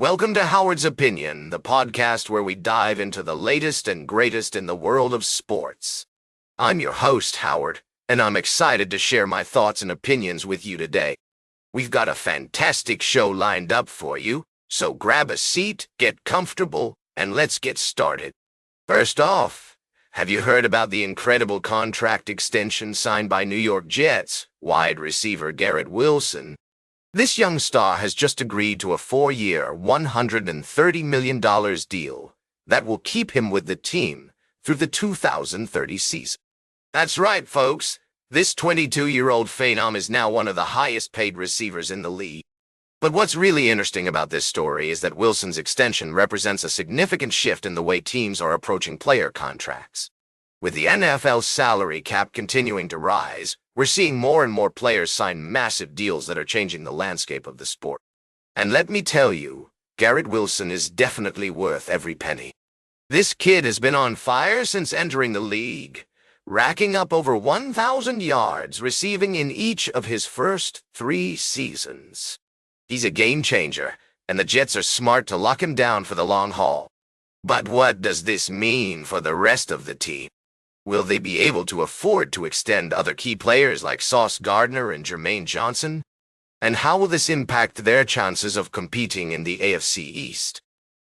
Welcome to Howard's Opinion, the podcast where we dive into the latest and greatest in the world of sports. I'm your host, Howard, and I'm excited to share my thoughts and opinions with you today. We've got a fantastic show lined up for you, so grab a seat, get comfortable, and let's get started. First off, have you heard about the incredible contract extension signed by New York Jets wide receiver Garrett Wilson? This young star has just agreed to a 4-year, $130 million deal that will keep him with the team through the 2030 season. That's right, folks. This 22-year-old phenom is now one of the highest-paid receivers in the league. But what's really interesting about this story is that Wilson's extension represents a significant shift in the way teams are approaching player contracts. With the NFL salary cap continuing to rise, we're seeing more and more players sign massive deals that are changing the landscape of the sport. And let me tell you, Garrett Wilson is definitely worth every penny. This kid has been on fire since entering the league, racking up over 1,000 yards receiving in each of his first 3 seasons. He's a game changer, and the Jets are smart to lock him down for the long haul. But what does this mean for the rest of the team? Will they be able to afford to extend other key players like Sauce Gardner and Jermaine Johnson? And how will this impact their chances of competing in the AFC East?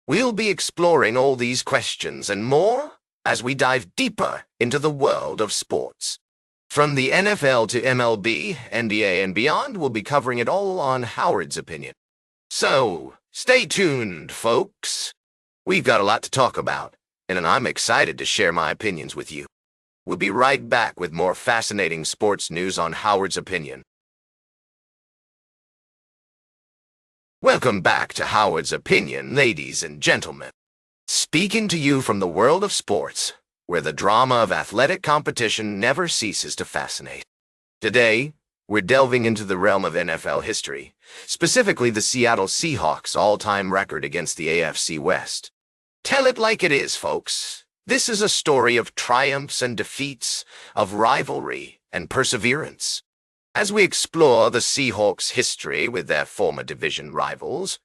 We'll be exploring all these questions and more as we dive deeper into the world of sports. From the NFL to MLB, NBA, and beyond, we'll be covering it all on Howard's Opinion. So, stay tuned, folks. We've got a lot to talk about, and I'm excited to share my opinions with you. We'll be right back with more fascinating sports news on Howard's Opinion. Welcome back to Howard's Opinion, ladies and gentlemen. Speaking to you from the world of sports, where the drama of athletic competition never ceases to fascinate. Today, we're delving into the realm of NFL history, specifically the Seattle Seahawks' all-time record against the AFC West. Tell it like it is, folks. This is a story of triumphs and defeats, of rivalry and perseverance. As we explore the Seahawks' history with their former division rivals,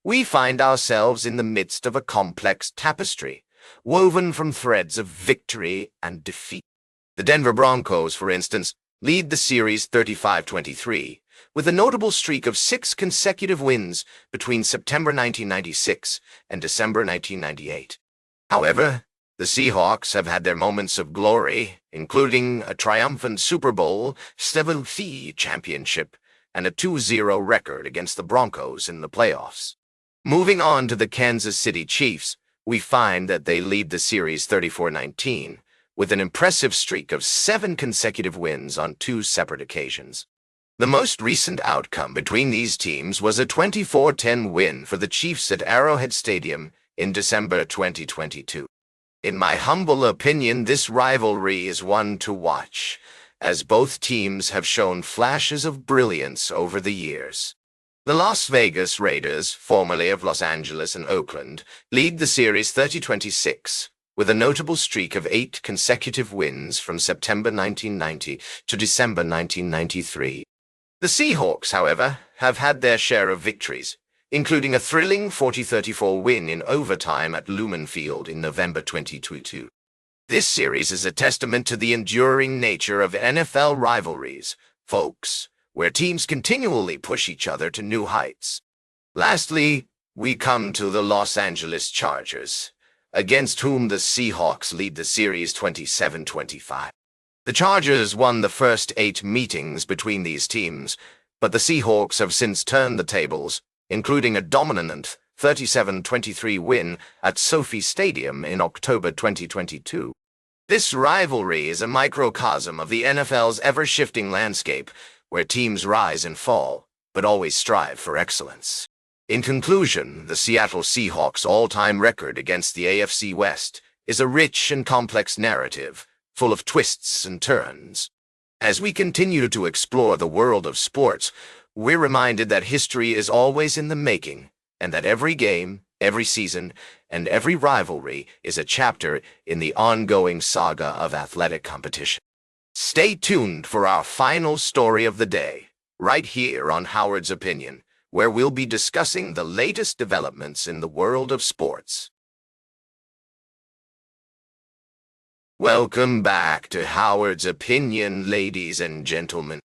we find ourselves in the midst of a complex tapestry, woven from threads of victory and defeat. The Denver Broncos, for instance, lead the series 35-23, with a notable streak of 6 consecutive wins between September 1996 and December 1998. However, the Seahawks have had their moments of glory, including a triumphant Super Bowl, NFC championship, and a 2-0 record against the Broncos in the playoffs. Moving on to the Kansas City Chiefs, we find that they lead the series 34-19, with an impressive streak of 7 consecutive wins on 2 separate occasions. The most recent outcome between these teams was a 24-10 win for the Chiefs at Arrowhead Stadium in December 2022. In my humble opinion, this rivalry is one to watch, as both teams have shown flashes of brilliance over the years. The Las Vegas Raiders, formerly of Los Angeles and Oakland, lead the series 30-26, with a notable streak of 8 consecutive wins from September 1990 to December 1993. The Seahawks, however, have had their share of victories, including a thrilling 40-34 win in overtime at Lumen Field in November 2022. This series is a testament to the enduring nature of NFL rivalries, folks, where teams continually push each other to new heights. Lastly, we come to the Los Angeles Chargers, against whom the Seahawks lead the series 27-25. The Chargers won the first 8 meetings between these teams, but the Seahawks have since turned the tables, including a dominant 37-23 win at SoFi Stadium in October 2022. This rivalry is a microcosm of the NFL's ever-shifting landscape, where teams rise and fall, but always strive for excellence. In conclusion, the Seattle Seahawks' all-time record against the AFC West is a rich and complex narrative, full of twists and turns. As we continue to explore the world of sports, we're reminded that history is always in the making, and that every game, every season, and every rivalry is a chapter in the ongoing saga of athletic competition. Stay tuned for our final story of the day, right here on Howard's Opinion, where we'll be discussing the latest developments in the world of sports. Welcome back to Howard's Opinion, ladies and gentlemen.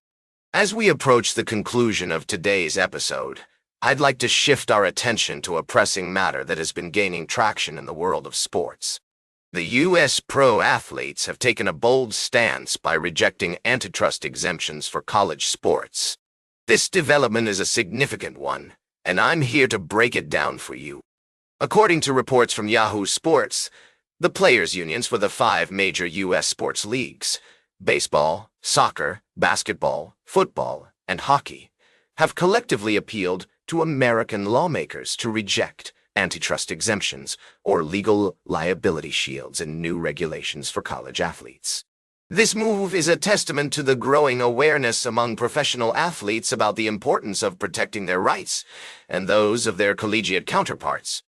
As we approach the conclusion of today's episode, I'd like to shift our attention to a pressing matter that has been gaining traction in the world of sports. The U.S. pro athletes have taken a bold stance by rejecting antitrust exemptions for college sports. This development is a significant one, and I'm here to break it down for you. According to reports from Yahoo Sports, the players' unions for the 5 major U.S. sports leagues, baseball, soccer, basketball, football, and hockey, have collectively appealed to American lawmakers to reject antitrust exemptions or legal liability shields in new regulations for college athletes. This move is a testament to the growing awareness among professional athletes about the importance of protecting their rights and those of their collegiate counterparts.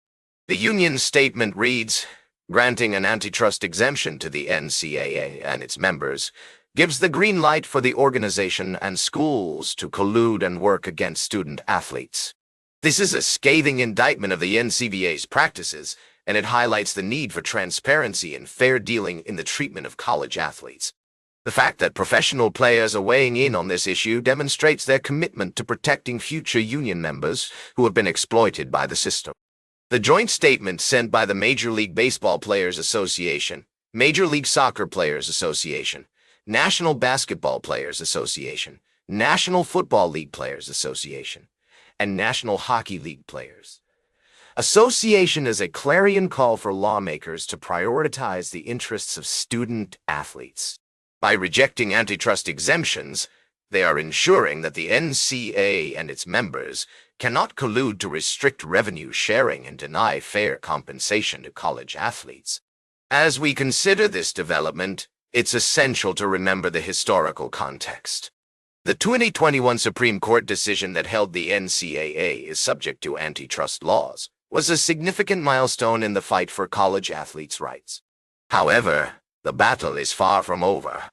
The union statement reads, "Granting an antitrust exemption to the NCAA and its members gives the green light for the organization and schools to collude and work against student athletes. This is a scathing indictment of the NCAA's practices, and it highlights the need for transparency and fair dealing in the treatment of college athletes. The fact that professional players are weighing in on this issue demonstrates their commitment to protecting future union members who have been exploited by the system." The joint statement sent by the Major League Baseball Players Association, Major League Soccer Players Association, National Basketball Players Association, National Football League Players Association, and National Hockey League Players Association is a clarion call for lawmakers to prioritize the interests of student athletes. By rejecting antitrust exemptions, they are ensuring that the NCAA and its members cannot collude to restrict revenue sharing and deny fair compensation to college athletes. As we consider this development, it's essential to remember the historical context. The 2021 Supreme Court decision that held the NCAA is subject to antitrust laws was a significant milestone in the fight for college athletes' rights. However, the battle is far from over.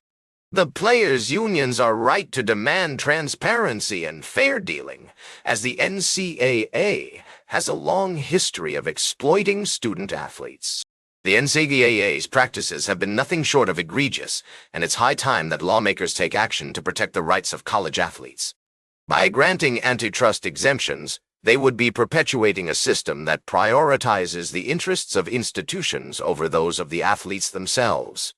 The players' unions are right to demand transparency and fair dealing, as the NCAA has a long history of exploiting student athletes. The NCAA's practices have been nothing short of egregious, and it's high time that lawmakers take action to protect the rights of college athletes. By granting antitrust exemptions, they would be perpetuating a system that prioritizes the interests of institutions over those of the athletes themselves.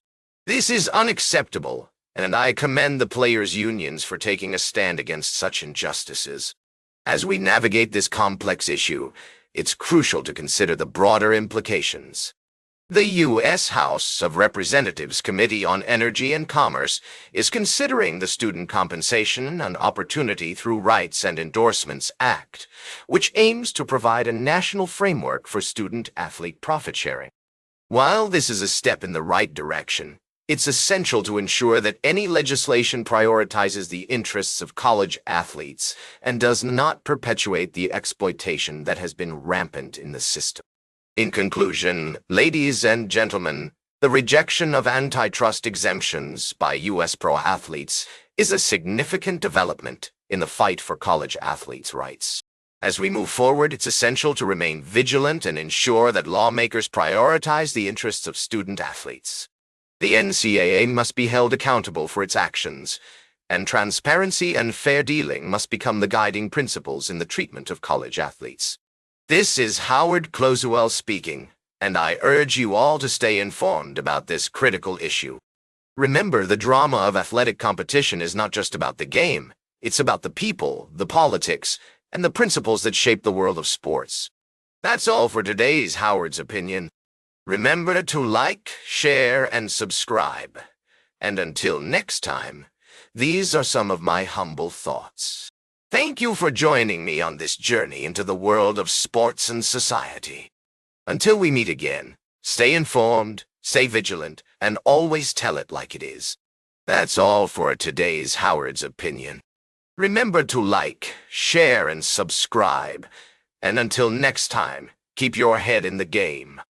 This is unacceptable, and I commend the players' unions for taking a stand against such injustices. As we navigate this complex issue, it's crucial to consider the broader implications. The U.S. House of Representatives Committee on Energy and Commerce is considering the Student Compensation and Opportunity Through Rights and Endorsements Act, which aims to provide a national framework for student-athlete profit sharing. While this is a step in the right direction, it's essential to ensure that any legislation prioritizes the interests of college athletes and does not perpetuate the exploitation that has been rampant in the system. In conclusion, ladies and gentlemen, the rejection of antitrust exemptions by U.S. pro athletes is a significant development in the fight for college athletes' rights. As we move forward, it's essential to remain vigilant and ensure that lawmakers prioritize the interests of student athletes. The NCAA must be held accountable for its actions, and transparency and fair dealing must become the guiding principles in the treatment of college athletes. This is Howard Closewell speaking, and I urge you all to stay informed about this critical issue. Remember, the drama of athletic competition is not just about the game. It's about the people, the politics, and the principles that shape the world of sports. That's all for today's Howard's Opinion. Remember to like, share, and subscribe. And until next time, these are some of my humble thoughts. Thank you for joining me on this journey into the world of sports and society. Until we meet again, stay informed, stay vigilant, and always tell it like it is. That's all for today's Howard's Opinion. Remember to like, share, and subscribe. And until next time, keep your head in the game.